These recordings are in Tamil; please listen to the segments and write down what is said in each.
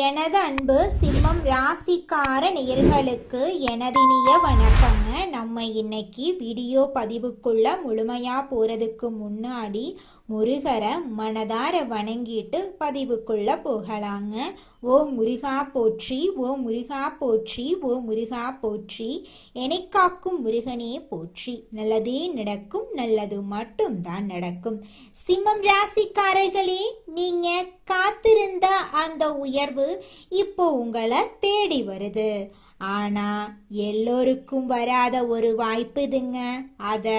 எனது அன்பு சிம்மம் ராசிக்கார நேயர்களுக்கு எனதினிய வணக்கங்க. நம்ம இன்னைக்கு வீடியோ பதிவுக்குள்ள முழுமையா போறதுக்கு முன்னாடி முருகரை மனதார வணங்கிட்டு பதிவுக்குள்ள போகலாங்க. ஓ முருகா போற்றி, ஓ முருகா போற்றி, ஓ முருகா போற்றி, என்னை காக்கும் முருகனே போற்றி. நல்லதே நடக்கும், நல்லது மட்டும்தான் நடக்கும். சிம்மம் ராசிக்காரர்களே, நீங்க காத்திருந்த அந்த உயர்வு இப்போ உங்களை தேடி வருது. ஆனா எல்லோருக்கும் வராத ஒரு வாய்ப்பு இதுங்க. அத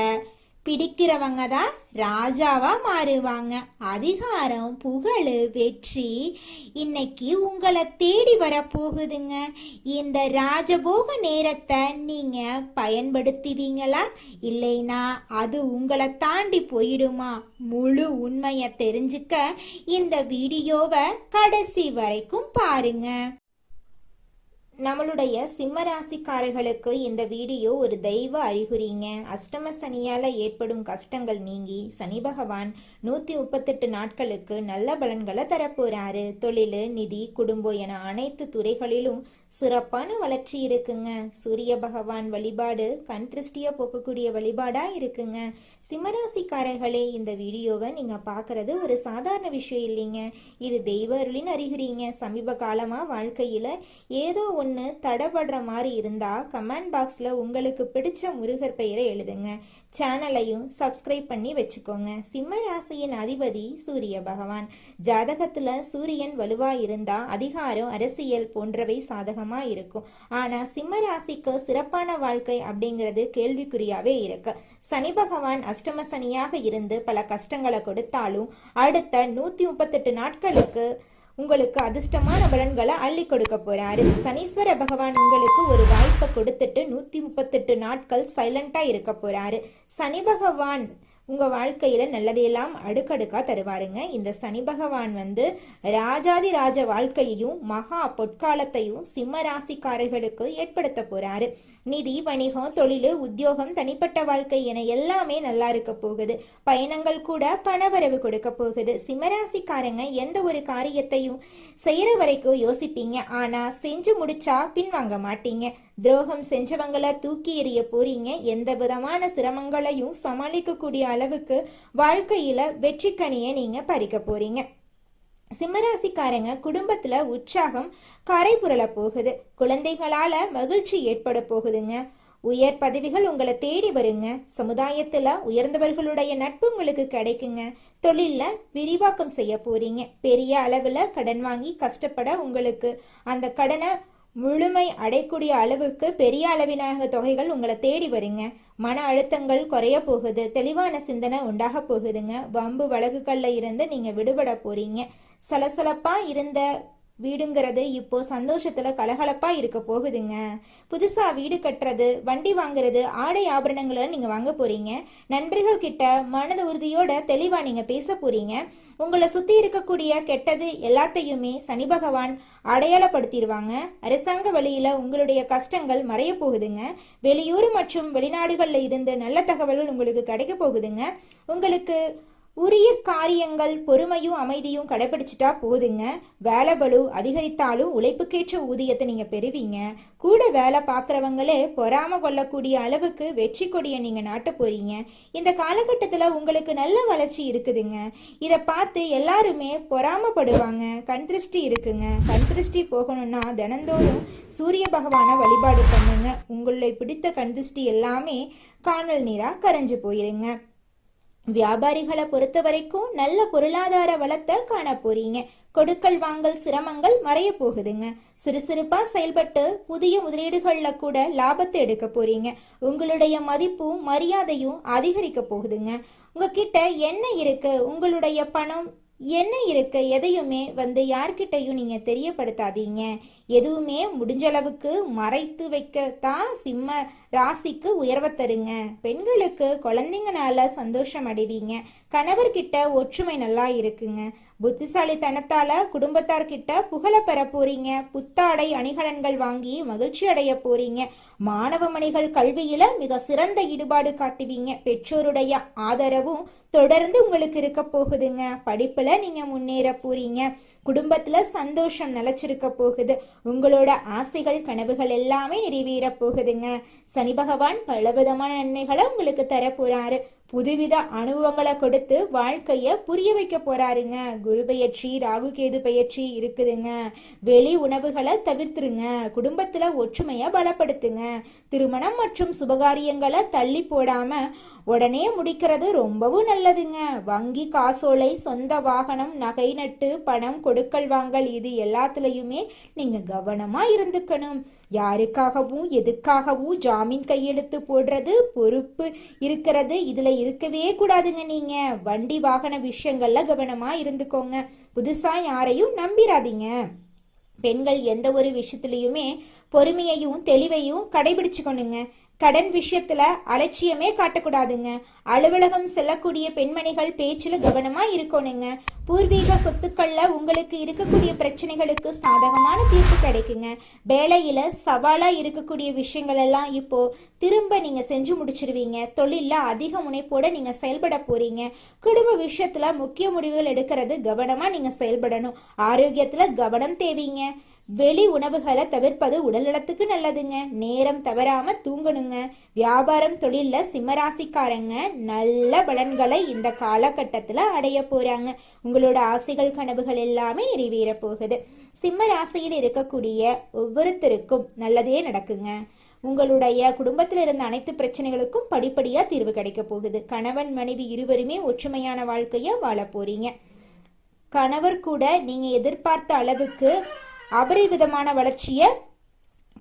பிடிக்கிறவங்க தான் ராஜாவா மாறுவாங்க. அதிகாரம், புகழ், வெற்றி இன்னைக்கு உங்களை தேடி வர போகுதுங்க. இந்த ராஜபோக நேரத்தை நீங்க பயன்படுத்துவீங்களா, இல்லைனா அது உங்களை தாண்டி போயிடுமா? முழு உண்மையை தெரிஞ்சுக்க இந்த வீடியோவை கடைசி வரைக்கும் பாருங்க. நம்மளுடைய சிம்மராசிக்காரர்களுக்கு இந்த வீடியோ ஒரு தெய்வ அறிகுறிங்க. அஷ்டம சனியால் ஏற்படும் கஷ்டங்கள் நீங்கி சனி பகவான் 138 நாட்களுக்கு நல்ல பலன்களை தரப்போறாரு. தொழில், நிதி, குடும்பம் என அனைத்து துறைகளிலும் சிறப்பான வளர்ச்சி இருக்குங்க. சூரிய பகவான் வழிபாடு கண் திருஷ்டியை போக்கக்கூடிய வழிபாடா இருக்குங்க. சிம்மராசிக்காரர்களே, இந்த வீடியோவை நீங்க பாக்குறது ஒரு சாதாரண விஷயம் இல்லைங்க. இது தெய்வ அருளின் அறிகுறிங்க. சமீப காலமா வாழ்க்கையில ஏதோ ஒன்று தடபடுற மாதிரி இருந்தா கமெண்ட் பாக்ஸ்ல உங்களுக்கு பிடிச்ச முருகர் பெயரை எழுதுங்க. சேனலையும் சப்ஸ்கிரைப் பண்ணி வச்சுக்கோங்க. சிம்ம ராசியின் அதிபதி சூரிய பகவான். ஜாதகத்துல சூரியன் வலுவா இருந்தா அதிகாரம், அரசியல் போன்றவை சாதகமா இருக்கும். ஆனா சிம்ம ராசிக்கு சிறப்பான வாழ்க்கை அப்படிங்கிறது கேள்விக்குறியாவே இருக்கு. சனி பகவான் அஷ்டம சனியாக இருந்து பல கஷ்டங்களை கொடுத்தாலும் அடுத்த 138 நாட்களுக்கு உங்களுக்கு அதிர்ஷ்டமான பலன்களை அள்ளி கொடுக்க போறாரு. சனீஸ்வர பகவான் உங்களுக்கு ஒரு வாய்ப்பை கொடுத்துட்டு 138 நாட்கள் சைலண்டா இருக்க போறாரு. சனி பகவான் உங்க வாழ்க்கையில நல்லதையெல்லாம் அடுக்கடுக்கா தருவாருங்க. இந்த சனி பகவான் ராஜாதி ராஜ வாழ்க்கையையும் மகா பொற்காலத்தையும் சிம்ம ராசிக்காரர்களுக்கு ஏற்படுத்த போறாரு. நிதி, வணிகம், தொழில், உத்தியோகம், தனிப்பட்ட வாழ்க்கை என எல்லாமே நல்லா இருக்க போகுது. பயணங்கள் கூட பணவரவு கொடுக்க போகுது. சிம்மராசிக்காரங்க எந்த ஒரு காரியத்தையும் செய்யற வரைக்கும் யோசிப்பீங்க, ஆனா செஞ்சு முடிச்சா பின்வாங்க மாட்டீங்க. துரோகம் செஞ்சவங்களை தூக்கி எறிய போறீங்க. எந்த விதமான சிரமங்களையும் சமாளிக்கக்கூடிய அளவுக்கு வாழ்க்கையில வெற்றி கனியை நீங்க பறிக்க போறீங்க. சிம்மராசிக்காரங்க குடும்பத்துல உற்சாகம் கரை புரள போகுது. குழந்தைகளால மகிழ்ச்சி ஏற்பட போகுதுங்க. உயர் பதவிகள் உங்களை தேடி வருங்க. சமுதாயத்துல உயர்ந்தவர்களுடைய நட்பு உங்களுக்கு கிடைக்குங்க. தொழில்ல விரிவாக்கம் செய்ய போறீங்க. பெரிய அளவுல கடன் வாங்கி கஷ்டப்பட உங்களுக்கு அந்த கடனை முழுமை அடையக்கூடிய அளவுக்கு பெரிய அளவிலான தொகைகள் உங்களை தேடி வருங்க. மன அழுத்தங்கள் குறைய போகுது. தெளிவான சிந்தனை உண்டாக போகுதுங்க. வம்பு வழக்குகள்ல இருந்து நீங்க விடுபட போறீங்க. சலசலப்பா இருந்த வீடுங்கிறது இப்போ சந்தோஷத்துல கலகலப்பா இருக்க போகுதுங்க. புதுசா வீடு கட்டுறது, வண்டி வாங்குறது, ஆடை ஆபரணங்களை நீங்க வாங்க போறீங்க. நண்பர்கள் கிட்ட மனது உறுதியோட தெளிவா நீங்க பேச போறீங்க. உங்களை சுத்தி இருக்கக்கூடிய கெட்டது எல்லாத்தையுமே சனி பகவான் அடையாளப்படுத்திடுவாங்க. அரசாங்க வழியில உங்களுடைய கஷ்டங்கள் மறைய போகுதுங்க. வெளியூர் மற்றும் வெளிநாடுகள்ல இருந்து நல்ல தகவல்கள் உங்களுக்கு கிடைக்க போகுதுங்க. உங்களுக்கு உரிய காரியங்கள் பொறுமையும் அமைதியும் கடைபிடிச்சிட்டா போதுங்க. வேலை பளு அதிகரித்தாலும் உழைப்புக்கேற்ற ஊதியத்தை நீங்க பெறுவீங்க. கூட வேலை பார்க்குறவங்களே பொறாம கொள்ளக்கூடிய அளவுக்கு வெற்றி கொடியை நீங்க நாட்ட போறீங்க. இந்த காலகட்டத்தில் உங்களுக்கு நல்ல வளர்ச்சி இருக்குதுங்க. இதை பார்த்து எல்லாருமே பொறாமப்படுவாங்க. கண் திருஷ்டி இருக்குங்க. கண் திருஷ்டி போகணும்னா தினந்தோறும் சூரிய பகவானை வழிபாடு பண்ணுங்க. உங்களை பிடித்த கண் திருஷ்டி எல்லாமே காணல் நீரா கரைஞ்சு போயிருங்க. வியாபாரிகளை பொறுத்த வரைக்கும் நல்ல பொருளாதார வளத்தை காண போறீங்க. கொடுக்கல் வாங்கல் சிரமங்கள் மறைய போகுதுங்க. சிறுசிறுப்பா செயல்பட்டு புதிய முதலீடுகள்ல கூட லாபத்தை எடுக்க போறீங்க. உங்களுடைய மதிப்பும் மரியாதையும் அதிகரிக்க போகுதுங்க. உங்ககிட்ட என்ன இருக்கு, உங்களுடைய பணம் என்ன இருக்கு, எதையுமே யார்கிட்டையும் நீங்க தெரியப்படுத்தாதீங்க. எதுவுமே முடிஞ்ச அளவுக்கு மறைத்து வைக்கத்தான் சிம்ம ராசிக்கு உயர்வை தருங்க. பெண்களுக்கு குழந்தைங்கனால சந்தோஷம் அடைவீங்க. கணவர்கிட்ட ஒற்றுமை நல்லா இருக்குங்க. புத்திசாலித்தனத்தால குடும்பத்தார்கிட்ட புகழ பெற போறீங்க. புத்தாடை அணிகலன்கள் வாங்கி மகிழ்ச்சி அடைய போறீங்க. மாணவ மணிகள் கல்வியில மிக சிறந்த ஈடுபாடு காட்டுவீங்க. பெற்றோருடைய ஆதரவும் தொடர்ந்து உங்களுக்கு இருக்க போகுதுங்க. படிப்புல நீங்க முன்னேற போறீங்க. குடும்பத்துல சந்தோஷம் நிலைச்சிருக்க போகுது. உங்களோட ஆசைகள் கனவுகள் எல்லாமே நிறைவேற போகுதுங்க. சனி பகவான் பலவிதமான நன்மைகளை உங்களுக்கு தர போறாரு. புதுவித அனுபவங்களை கொடுத்து வாழ்க்கைய புரிய வைக்க போறாருங்க. குரு பெயர்ச்சி, ராகு கேது பெயர்ச்சி இருக்குதுங்க. வெளி உணவுகளை தவிர்த்துருங்க. குடும்பத்துல ஒற்றுமையை பலப்படுத்துங்க. திருமணம் மற்றும் சுபகாரியங்களை தள்ளி போடாம உடனே முடிக்கிறது ரொம்பவும் நல்லதுங்க. வங்கி காசோலை, சொந்த வாகனம், நகை நட்டு, பணம் கொடுக்கல் வாங்கல் இது எல்லாத்துலயுமே நீங்க கவனமா இருந்துக்கணும். யாருக்காகவும் எதுக்காகவும் ஜாமீன் கையெழுத்து போடுறது, பொறுப்பு இருக்கிறது இதுல இருக்கவே கூடாதுங்க. நீங்க வண்டி வாகன விஷயங்கள்ல கவனமா இருந்துக்கோங்க. புதுசா யாரையும் நம்பிராதீங்க. பெண்கள் எந்த ஒரு விஷயத்திலையுமே பொறுமையையும் தெளிவையும் கடைபிடிச்சுக்கணுங்க. கடன் விஷயத்துல அலட்சியமே காட்டக்கூடாதுங்க. அலுவலகம் செல்லக்கூடிய பெண்மணிகள் பேச்சுல கவனமா இருக்கணுங்க. பூர்வீக சொத்துக்கள்ல உங்களுக்கு இருக்கக்கூடிய பிரச்சனைகளுக்கு சாதகமான தீர்ப்பு கிடைக்குங்க. வேலையில சவாலா இருக்கக்கூடிய விஷயங்கள் எல்லாம் இப்போ திரும்ப நீங்க செஞ்சு முடிச்சிருவீங்க. தொழில அதிக முனைப்போட நீங்க செயல்பட போறீங்க. குடும்ப விஷயத்துல முக்கிய முடிவுகள் எடுக்கிறது கவனமா நீங்க செயல்படணும். ஆரோக்கியத்துல கவனம் தேவைங்க. வெளி உணவுகளை தவிர்ப்பது உடல்நலத்துக்கு நல்லதுங்க. நேரம் தவறாம தூங்கணுங்க. வியாபாரம் தொழில்ல சிம்மராசிக்காரங்க நல்ல பலன்களை இந்த காலகட்டத்துல அடைய போறாங்க. உங்களோட ஆசைகள் கனவுகள் எல்லாமே நிறைவேற போகுது. சிம்ம ராசியில் இருக்கக்கூடிய ஒவ்வொருத்தருக்கும் நல்லதே நடக்குங்க. உங்களுடைய குடும்பத்தில் இருந்த அனைத்து பிரச்சனைகளுக்கும் படிப்படியா தீர்வு கிடைக்க போகுது. கணவன் மனைவி இருவருமே ஒற்றுமையான வாழ்க்கைய வாழ போறீங்க. கணவர் கூட நீங்க எதிர்பார்த்த அளவுக்கு அபரிவிதமான வளர்ச்சியை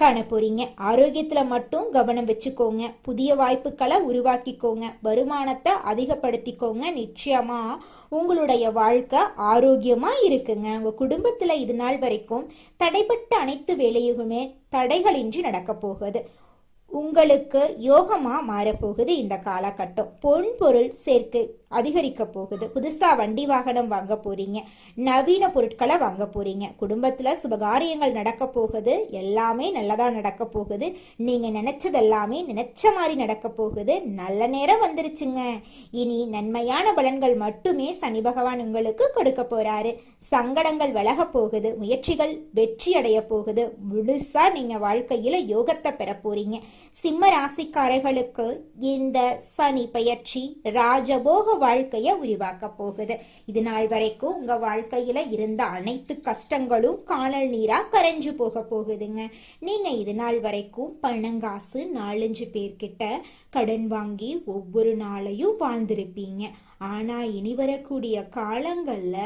காண போறீங்க. ஆரோக்கியத்துல மட்டும் கவனம் வச்சுக்கோங்க. புதிய வாய்ப்புகளை உருவாக்கிக்கோங்க. வருமானத்தை அதிகப்படுத்திக்கோங்க. நிச்சயமா உங்களுடைய வாழ்க்கை ஆரோக்கியமா இருக்குங்க. உங்க குடும்பத்துல இது நாள் வரைக்கும் தடைப்பட்ட அனைத்து வேலையுமே தடைகளின்றி நடக்க போகுது. உங்களுக்கு யோகமா மாறப்போகுது. இந்த காலகட்டம் பொன் பொருள் சேர்க்கை அதிகரிக்க போகுது. புதுசா வண்டி வாகனம் வாங்க போறீங்க. நவீன பொருட்களை வாங்க போறீங்க. குடும்பத்துல சுபகாரியங்கள் நடக்க போகுது. எல்லாமே நல்லதா நடக்க போகுது. நீங்க நினைச்சது எல்லாமே நினைச்ச மாதிரி நடக்க போகுது. நல்ல நேரம் வந்துருச்சுங்க. இனி நன்மையான பலன்கள் மட்டுமே சனி பகவான் உங்களுக்கு கொடுக்க போறாரு. சங்கடங்கள் விலக போகுது. முயற்சிகள் வெற்றி அடைய போகுது. முழுசா நீங்க வாழ்க்கையில யோகத்தை பெற போறீங்க. சிம்ம ராசிக்காரர்களுக்கு இந்த சனி பெயர்ச்சி ராஜபோக வாழ்க்கைய உருவாக்க போகுது. இது நாள் வரைக்கும் உங்க வாழ்க்கையில இருந்த அனைத்து கஷ்டங்களும் காணல் நீரா கரைஞ்சு போக போகுதுங்க. நீங்க இது நாள் வரைக்கும் பணங்காசு 4-5 பேர்கிட்ட கடன் வாங்கி ஒவ்வொரு நாளையும் வாழ்ந்திருப்பீங்க. ஆனா இனி வரக்கூடிய காலங்கள்ல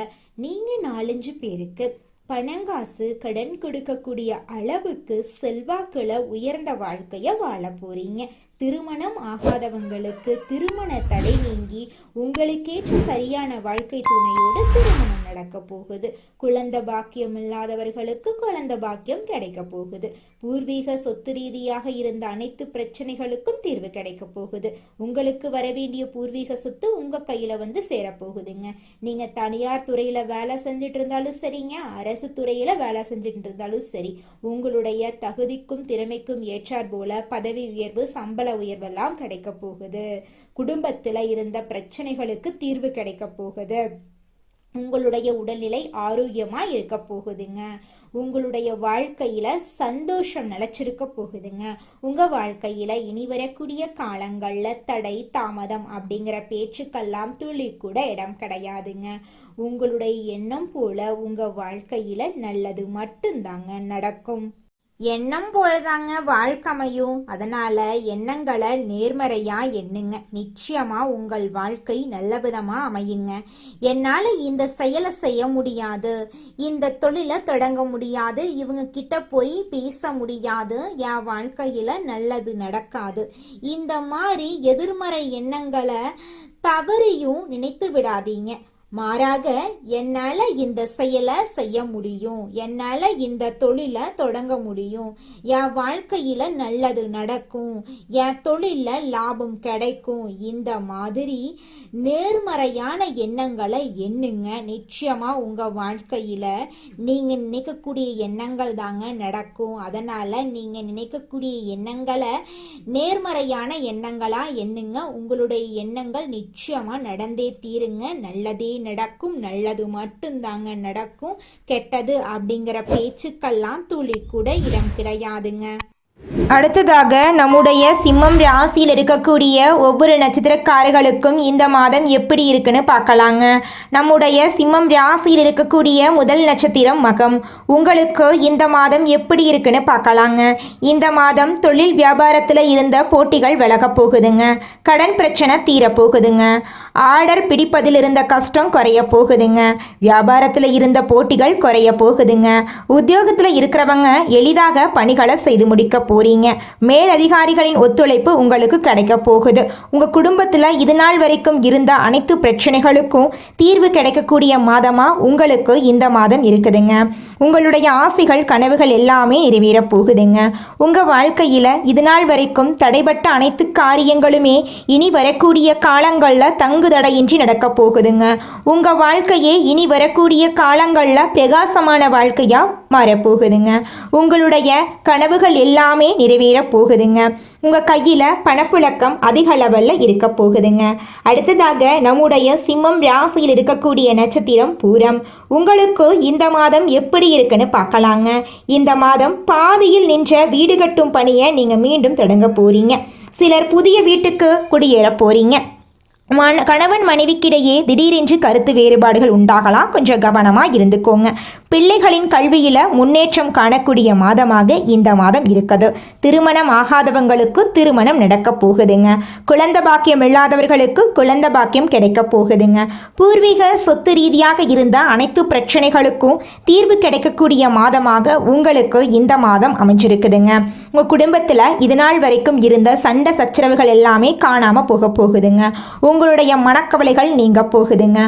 நீங்க 4-5 பேருக்கு பணங்காசு கடன் கொடுக்கக்கூடிய அளவுக்கு செல்வாக்குல உயர்ந்த வாழ்க்கைய வாழ போறீங்க. திருமணம் ஆகாதவங்களுக்கு திருமண தடை நீங்கி உங்களுக்கேற்ற சரியான வாழ்க்கை துணையோடு திருமணம் நடக்க போகுது. குழந்தை பாக்கியம் இல்லாதவர்களுக்கு குழந்தை பாக்கியம் கிடைக்க போகுது. பூர்வீக சொத்து ரீதியாக இருந்த அனைத்து பிரச்சனைகளுக்கும் தீர்வு கிடைக்க போகுது. உங்களுக்கு வர வேண்டிய பூர்வீக சொத்து உங்க கையில வந்து சேரப்போகுதுங்க. நீங்க தனியார் துறையில வேலை செஞ்சுட்டு இருந்தாலும் சரிங்க, அரசு துறையில வேலை செஞ்சுட்டு இருந்தாலும் சரி, உங்களுடைய தகுதிக்கும் திறமைக்கும் ஏற்றார் போல பதவி உயர்வு, சம்பள உயர்வெல்லாம் கிடைக்க போகுது. குடும்பத்துல இருந்த பிரச்சனைகளுக்கு தீர்வு கிடைக்க போகுது. உங்களுடைய உடல்நிலை ஆரோக்கியமா இருக்க போகுதுங்க. உங்களுடைய வாழ்க்கையில சந்தோஷம் நிலைச்சிருக்க போகுதுங்க. உங்க வாழ்க்கையில இனி வரக்கூடிய காலங்கள்ல தடை தாமதம் அப்படிங்கிற பேச்சுக்கெல்லாம் துளி கூட இடம் கிடையாதுங்க. உங்களுடைய எண்ணம் போல உங்க வாழ்க்கையில நல்லது மட்டும்தாங்க நடக்கும். எண்ணம் போலதாங்க வாழ்க்கையும். அதனால எண்ணங்களை நேர்மறையா எண்ணுங்க. நிச்சயமா உங்கள் வாழ்க்கை நல்ல விதமா அமையுங்க. என்னால இந்த செயலை செய்ய முடியாது, இந்த தொழிலை தொடங்க முடியாது, இவங்க கிட்ட போய் பேச முடியாது, என் வாழ்க்கையில நல்லது நடக்காது, இந்த மாதிரி எதிர்மறை எண்ணங்களை தவறையும் நினைத்து விடாதீங்க. மாறாக என்னால இந்த செயலை செய்ய முடியும், என்னால இந்த தொழிலை தொடங்க முடியும், என் வாழ்க்கையில நல்லது நடக்கும், என் தொழில லாபம் கிடைக்கும், இந்த மாதிரி நேர்மறையான எண்ணங்களை எண்ணுங்க. நிச்சயமா உங்க வாழ்க்கையில நீங்க நினைக்கக்கூடிய எண்ணங்கள் தாங்க நடக்கும். அதனால நீங்க நினைக்கக்கூடிய எண்ணங்களை நேர்மறையான எண்ணங்களா எண்ணுங்க. உங்களுடைய எண்ணங்கள் நிச்சயமா நடந்தே தீருங்க. நல்லதே நடக்கும், நல்லது மட்டும்தாங்க நடக்கும், கெட்டது அப்படிங்கிற பேச்சுக்கெல்லாம் துளி கூட இடம் கிடையாதுங்க. அடுத்ததாக நம்முடைய சிம்மம் ராசியில் இருக்கக்கூடிய ஒவ்வொரு நட்சத்திரக்காரர்களுக்கும் இந்த மாதம் எப்படி இருக்குன்னு பார்க்கலாங்க. நம்முடைய சிம்மம் ராசியில் இருக்கக்கூடிய முதல் நட்சத்திரம் மகம். உங்களுக்கு இந்த மாதம் எப்படி இருக்குன்னு பார்க்கலாங்க. இந்த மாதம் தொழில் வியாபாரத்தில் இருந்த போட்டிகள் விலக போகுதுங்க. கடன் பிரச்சனை தீரப்போகுதுங்க. ஆர்டர் பிடிப்பதில் இருந்த கஷ்டம் குறைய போகுதுங்க. வியாபாரத்தில் இருந்த போட்டிகள் குறைய போகுதுங்க. உத்தியோகத்தில் இருக்கிறவங்க எளிதாக பணிகளை செய்து முடிக்க போறீங்க. மேலதிகாரிகளின் ஒத்துழைப்பு உங்களுக்கு கிடைக்க போகுது. உங்க குடும்பத்தில் இது நாள் வரைக்கும் இருந்த அனைத்து பிரச்சனைகளுக்கும் தீர்வு கிடைக்கக்கூடிய மாதமா உங்களுக்கு இந்த மாதம் இருக்குதுங்க. உங்களுடைய ஆசைகள் கனவுகள் எல்லாமே நிறைவேற போகுதுங்க. உங்க வாழ்க்கையில இது நாள் வரைக்கும் தடைபட்ட அனைத்து காரியங்களுமே இனி வரக்கூடிய காலங்களில் தங்கு தடையின்றி நடக்க போகுதுங்க. உங்க வாழ்க்கையே இனி வரக்கூடிய காலங்களில் பிரகாசமான வாழ்க்கையா மாறப்போகுதுங்க. உங்களுடைய கனவுகள் எல்லாமே நிறைவேற போகுதுங்க. உங்கள் கையில் பணப்புழக்கம் அதிக லெவலில் இருக்க போகுதுங்க. அடுத்ததாக நம்முடைய சிம்மம் ராசியில் இருக்கக்கூடிய நட்சத்திரம் பூரம். உங்களுக்கு இந்த மாதம் எப்படி இருக்குன்னு பார்க்கலாங்க. இந்த மாதம் பாதியில் நின்ற வீடு கட்டும் பணியை நீங்கள் மீண்டும் தொடங்க போறீங்க. சிலர் புதிய வீட்டுக்கு குடியேற போறீங்க. கணவன் மனைவிக்கிடையே திடீரென்று கருத்து வேறுபாடுகள் உண்டாகலாம். கொஞ்சம் கவனமாக இருந்துக்கோங்க. பிள்ளைகளின் கல்வியில் முன்னேற்றம் காணக்கூடிய மாதமாக இந்த மாதம் இருக்குது. திருமணம் ஆகாதவங்களுக்கு திருமணம் நடக்க போகுதுங்க. குழந்தை பாக்கியம் இல்லாதவர்களுக்கு குழந்தை பாக்கியம் கிடைக்க போகுதுங்க. பூர்வீக சொத்து ரீதியாக இருந்த அனைத்து பிரச்சனைகளுக்கும் தீர்வு கிடைக்கக்கூடிய மாதமாக உங்களுக்கு இந்த மாதம் அமைஞ்சிருக்குதுங்க. உங்கள் குடும்பத்தில் இது நாள் வரைக்கும் இருந்த சண்டை சச்சரவுகள் எல்லாமே காணாமல் போக போகுதுங்க. உங்களுடைய மனக்கவலைகள் நீங்க போகுதுங்க.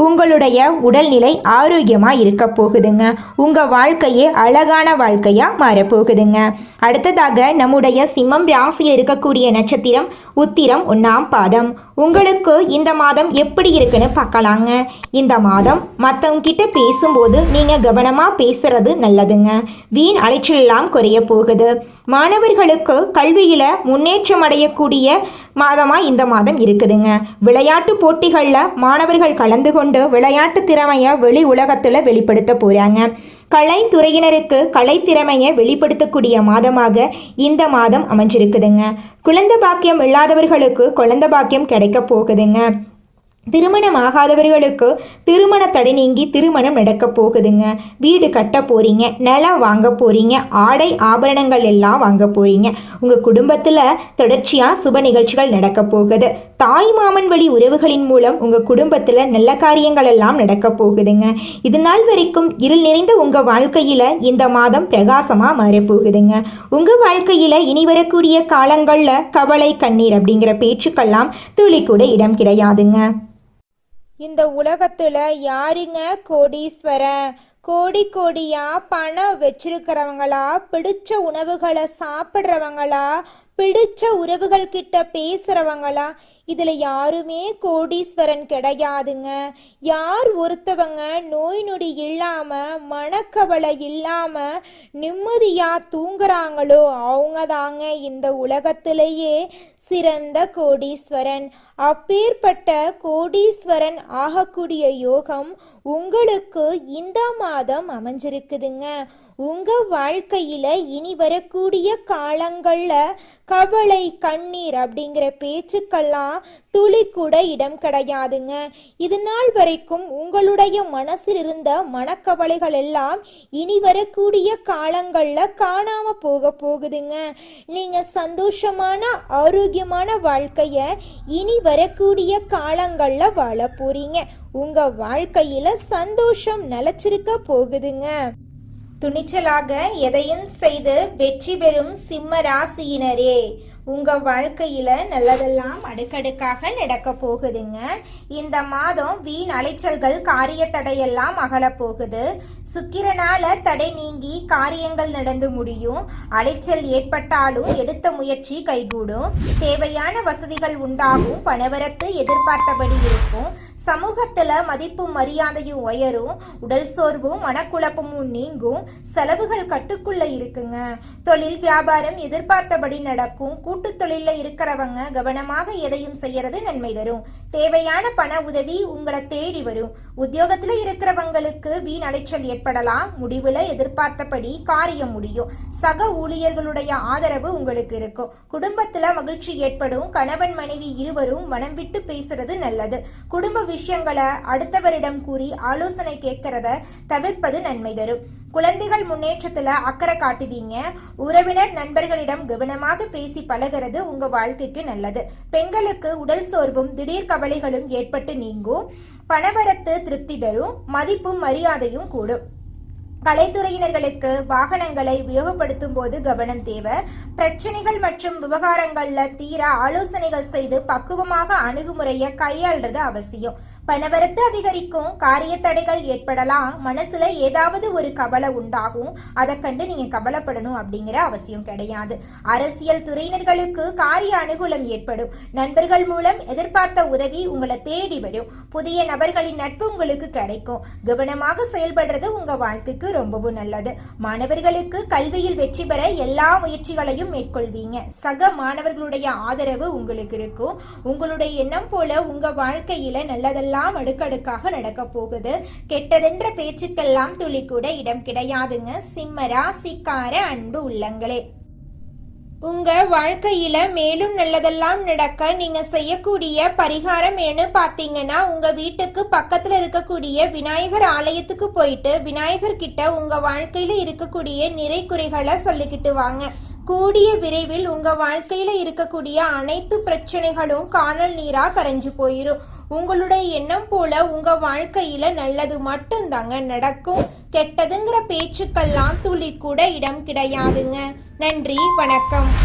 உங்களுடைய உடல்நிலை ஆரோக்கியமாக இருக்க போகுதுங்க. உங்கள் வாழ்க்கையே அழகான வாழ்க்கையாக மாறப்போகுதுங்க. அடுத்ததாக நம்முடைய சிம்மம் ராசியில் இருக்கக்கூடிய நட்சத்திரம் உத்திரம் 1ஆம் பாதம். உங்களுக்கு இந்த மாதம் எப்படி இருக்குன்னு பார்க்கலாங்க. இந்த மாதம் மற்றவங்க கிட்ட பேசும்போது நீங்கள் கவனமாக பேசுறது நல்லதுங்க. வீண் அலைச்சலெல்லாம் குறைய போகுது. மாணவர்களுக்கு கல்வியில் முன்னேற்றம் அடையக்கூடிய மாதமாக இந்த மாதம் இருக்குதுங்க. விளையாட்டு போட்டிகளில் மாணவர்கள் கலந்து கொண்டு விளையாட்டு திறமையை வெளி உலகத்தில் வெளிப்படுத்த போகிறாங்க. கலைத்துறையினருக்கு கலைத்திறமையை வெளிப்படுத்தக்கூடிய மாதமாக இந்த மாதம் அமைஞ்சிருக்குதுங்க. குழந்தை பாக்கியம் இல்லாதவர்களுக்கு குழந்தை பாக்கியம் கிடைக்க போகுதுங்க. திருமணம் ஆகாதவர்களுக்கு திருமண தடை நீங்கி திருமணம் நடக்க போகுதுங்க. வீடு கட்ட போறீங்க, நிலம் வாங்க போறீங்க, ஆடை ஆபரணங்கள் எல்லாம் வாங்க போறீங்க. உங்க குடும்பத்தில் தொடர்ச்சியாக சுப நிகழ்ச்சிகள் நடக்க போகுது. தாய் மாமன் வழி உறவுகளின் மூலம் உங்க குடும்பத்தில் நல்ல காரியங்கள் எல்லாம் நடக்க போகுதுங்க. இது நாள் வரைக்கும் இருள் நிறைந்த உங்க வாழ்க்கையில இந்த மாதம் பிரகாசமா மாறப்போகுதுங்க. உங்க வாழ்க்கையில இனி வரக்கூடிய காலங்கள்ல கவலை கண்ணீர் அப்படிங்கிற பேச்சுக்கெல்லாம் துளி கூட இடம் கிடையாதுங்க. இந்த உலகத்துல யாருங்க கோடீஸ்வரன்? கோடி கோடியா பணம் வச்சிருக்கிறவங்களா, பிடிச்ச உணவுகளை சாப்பிட்றவங்களா, பிடிச்ச உறவுகள் கிட்ட பேசுறவங்களா? இதுல யாருமே கோடீஸ்வரன் கிடையாதுங்க. யார் ஒருத்தவங்க நோய் நொடி இல்லாம மனக்கவலை இல்லாம நிம்மதியா தூங்குறாங்களோ அவங்க தாங்க இந்த உலகத்திலேயே சிறந்த கோடீஸ்வரன். அப்பேற்பட்ட கோடீஸ்வரன் ஆகக்கூடிய யோகம் உங்களுக்கு இந்த மாதம் அமைஞ்சிருக்குதுங்க. உங்க வாழ்க்கையில இனி வரக்கூடிய காலங்கள்ல கவலை கண்ணீர் அப்படிங்கிற பேச்சுக்கெல்லாம் துளி கூட இடம் கிடையாதுங்க. இது நாள் வரைக்கும் உங்களுடைய மனசில் இருந்த மனக்கவலைகள் எல்லாம் இனி வரக்கூடிய காலங்கள்ல காணாம போக போகுதுங்க. நீங்க சந்தோஷமான ஆரோக்கியமான வாழ்க்கைய இனி வரக்கூடிய காலங்கள்ல வாழ போறீங்க. உங்க வாழ்க்கையில சந்தோஷம் நிலைச்சிருக்க போகுதுங்க. துணிச்சலாக எதையும் செய்து வெற்றி பெறும் சிம்ம ராசியினரே, உங்க வாழ்க்கையில நல்லதெல்லாம் அடுக்கடுக்காக நடக்க போகுதுங்க. இந்த மாதம் வீண் அலைச்சல்கள் காரிய தடையெல்லாம் அகல போகுது. சுக்கிரனால தடை நீங்கி காரியங்கள் நடந்து முடியும். அலைச்சல் ஏற்பட்டாலும் எடுத்த முயற்சி கைகூடும். தேவையான வசதிகள் உண்டாகும். பணவரத்து எதிர்பார்த்தபடி இருக்கும். சமூகத்துல மதிப்பும் மரியாதையும் உயரும். உடல் சோர்வும் மனக்குழப்பமும் நீங்கும். செலவுகள் கட்டுக்குள்ள இருக்குங்க. தொழில் வியாபாரம் எதிர்பார்த்தபடி நடக்கும். கூட்டு தொழில இருக்கிறவங்க கவனமாக எதையும் செய்யறது நன்மை தரும். தேவையான பண உதவி உங்களை தேடி வரும். உத்தியோகத்துல இருக்கிறவங்களுக்கு வீண் அலைச்சல் ஏற்படலாம். முடிவுல எதிர்பார்த்தபடி காரியம் முடியும். சக ஊழியர்களுடைய ஆதரவு உங்களுக்கு இருக்கும். குடும்பத்துல மகிழ்ச்சி ஏற்படும். கணவன் மனைவி இருவரும் மனம் விட்டு பேசுறது நல்லது. குடும்ப விஷயங்களை அடுத்தவரிடம் கூறி ஆலோசனை கேட்கறத தவிர்ப்பது நன்மை தரும். குழந்தைகள் முன்னேற்றத்துல அக்கறை காட்டுவீங்க. உறவினர் நண்பர்களிடம் கவனமாக பேசி பழகிறது உங்க வாழ்க்கைக்கு நல்லது. பெண்களுக்கு உடல் சோர்வும் திடீர் கவலைகளும் ஏற்பட்டு நீங்கும். பணவரத்து திருப்தி தரும். மதிப்பும் மரியாதையும் கூடும். கலைத்துறையினர்களுக்கு வாகனங்களை உபயோகப்படுத்தும் போது கவனம் தேவை. பிரச்சனைகள் மற்றும் விவகாரங்கள்ல தீர ஆலோசனைகள் செய்து பக்குவமாக அணுகுமுறையை கையாள்றது அவசியம். பணவரத்து அதிகரிக்கும். காரிய தடைகள் ஏற்படலாம். மனசுல ஏதாவது ஒரு கவலை உண்டாகும். அதை கண்டு நீங்க கவலைப்படணும் அப்படிங்கிற அவசியம் கிடையாது. அரசியல் துறையினர்களுக்கு காரிய அனுகூலம் ஏற்படும். நண்பர்கள் மூலம் எதிர்பார்த்த உதவி உங்களை தேடி வரும். புதிய நபர்களின் நட்பு உங்களுக்கு கிடைக்கும். கவனமாக செயல்படுறது உங்க வாழ்க்கைக்கு ரொம்பவும் நல்லது. மாணவர்களுக்கு கல்வியில் வெற்றி பெற எல்லா முயற்சிகளையும் மேற்கொள்வீங்க. சக மாணவர்களுடைய ஆதரவு உங்களுக்கு இருக்கும். உங்களுடைய எண்ணம் போல உங்க வாழ்க்கையில நல்லதெல்லாம் அடுக்கடுக்காக நடக்க போகுது. கெட்டதென்ற பேச்சுக்கெல்லாம் துளி கூட இடம் கிடையாதுங்க. சிம்ம ராசிக்கார அன்பு உள்ளங்களே, உங்க வாழ்க்கையில மேலும் நல்லதெல்லாம் நடக்க நீங்க செய்யக்கூடிய பரிகாரம் என்ன பாத்தீங்கன்னா, உங்க வீட்டுக்கு பக்கத்துல இருக்கக்கூடிய விநாயகர் ஆலயத்துக்கு போயிட்டு விநாயகர் கிட்ட உங்க வாழ்க்கையில இருக்கக்கூடிய நிறை குறைகளை சொல்லிக்கிட்டு வாங்க. கூடிய விரைவில் உங்க வாழ்க்கையில இருக்கக்கூடிய அனைத்து பிரச்சனைகளும் காணல் நீரா கரைஞ்சு போயிரும். உங்களுடைய எண்ணம் போல உங்க வாழ்க்கையில நல்லது மட்டும்தாங்க நடக்கும். கெட்டதுங்கிற பேச்சுக்கெல்லாம் துளி கூட இடம் கிடையாதுங்க. நன்றி, வணக்கம்.